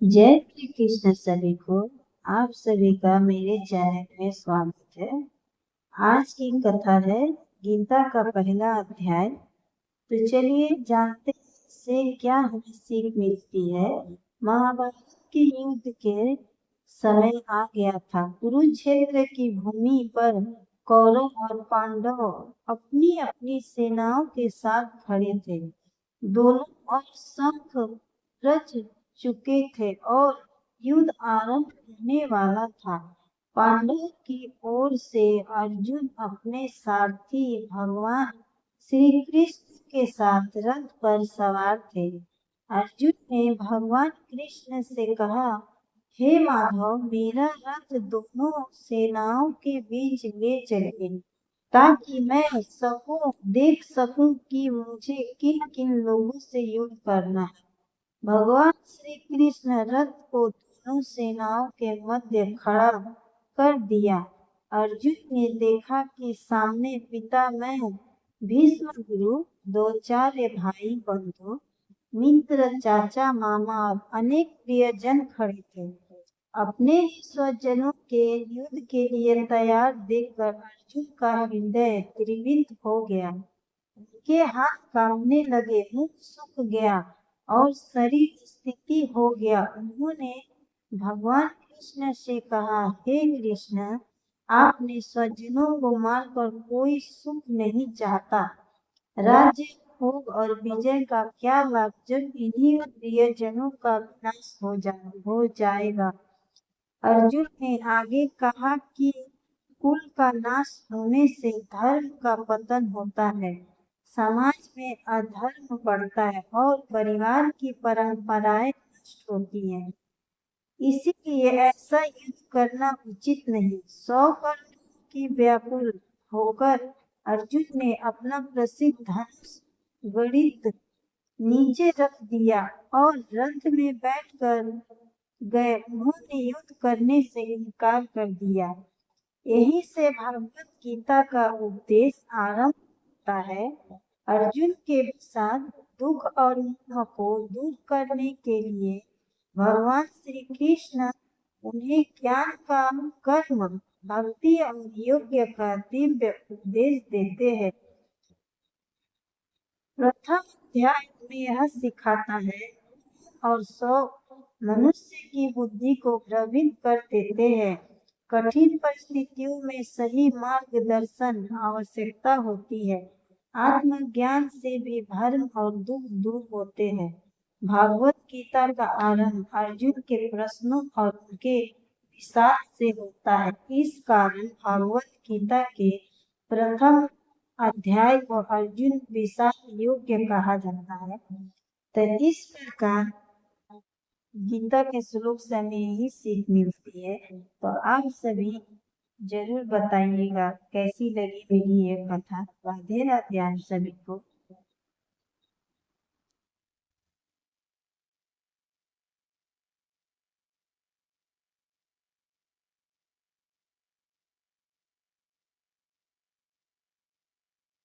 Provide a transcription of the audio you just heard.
जय श्री कृष्ण सभी को। आप सभी का मेरे चैनल में स्वागत है। आज की कथा है गीता का पहला अध्याय। तो चलिए जानते हैं इससे क्या हमें सीख मिलती है। महाभारत के युद्ध के समय आ गया था। कुरुक्षेत्र की भूमि पर कौरव और पांडव अपनी अपनी सेनाओं के साथ खड़े थे। दोनों ओर शंख रच चुके थे और युद्ध आरंभ होने वाला था। पांडवों की ओर से अर्जुन अपने सारथी भगवान श्री कृष्ण के साथ रथ पर सवार थे। अर्जुन ने भगवान कृष्ण से कहा, हे माधव, मेरा रथ दोनों सेनाओं के बीच ले चलिए ताकि मैं देख सकूं कि मुझे किन किन लोगों से युद्ध करना है। भगवान श्री कृष्ण रथ को दोनों सेनाओं के मध्य खड़ा कर दिया। अर्जुन ने देखा कि सामने पिता मैं भीष्म गुरु, दो चार भाई बंधु, मित्र, चाचा, मामा और अनेक प्रियजन खड़े थे। अपने ही स्वजनों के युद्ध के लिए तैयार देखकर अर्जुन का हृदय द्रवित हो गया। उनके हाथ कांपने लगे, मुख सूख गया और शरीर स्थिति हो गया। उन्होंने भगवान कृष्ण से कहा, हे कृष्ण, आपने स्वजनों को मारकर कोई सुख नहीं चाहता। राज्य, भोग और विजय का क्या लाभ जब इन्हीं प्रियजनों का विनाश हो जाएगा। अर्जुन ने आगे कहा कि कुल का नाश होने से धर्म का पतन होता है, समाज में अधर्म बढ़ता है और परिवार की परंपराएं नष्ट होती हैं। इसीलिए ऐसा युद्ध करना उचित नहीं। 100 करोड़ की व्याकुल होकर अर्जुन ने अपना प्रसिद्ध धनुष गणित नीचे रख दिया और रथ में बैठकर गए। उन्होंने युद्ध करने से इनकार कर दिया। यही से भगवत गीता का उपदेश आरंभ होता है। अर्जुन के साथ दुख और मोह को दूर करने के लिए भगवान श्री कृष्ण उन्हें ज्ञान का, कर्म, भक्ति और योग्य का दिव्य उपदेश देते हैं। प्रथम अध्याय में यह सिखाता है और 100 मनुष्य की बुद्धि को भ्रमित कर देते हैं। कठिन परिस्थितियों में सही मार्गदर्शन आवश्यकता होती है। आत्मज्ञान से भी भ्रम और दुख दूर होते हैं। भागवत गीता का आरंभ अर्जुन के प्रश्नों और उनके विचार से होता है। इस कारण भागवत गीता के प्रथम अध्याय को अर्जुन विषाद योग्य कहा जाता है। तो इस प्रकार गीता के श्लोक से हमें यही सीख मिलती है। तो आप सभी जरूर बताइएगा कैसी लगी मेरी ये कथा। राधे राधे आप सभी को।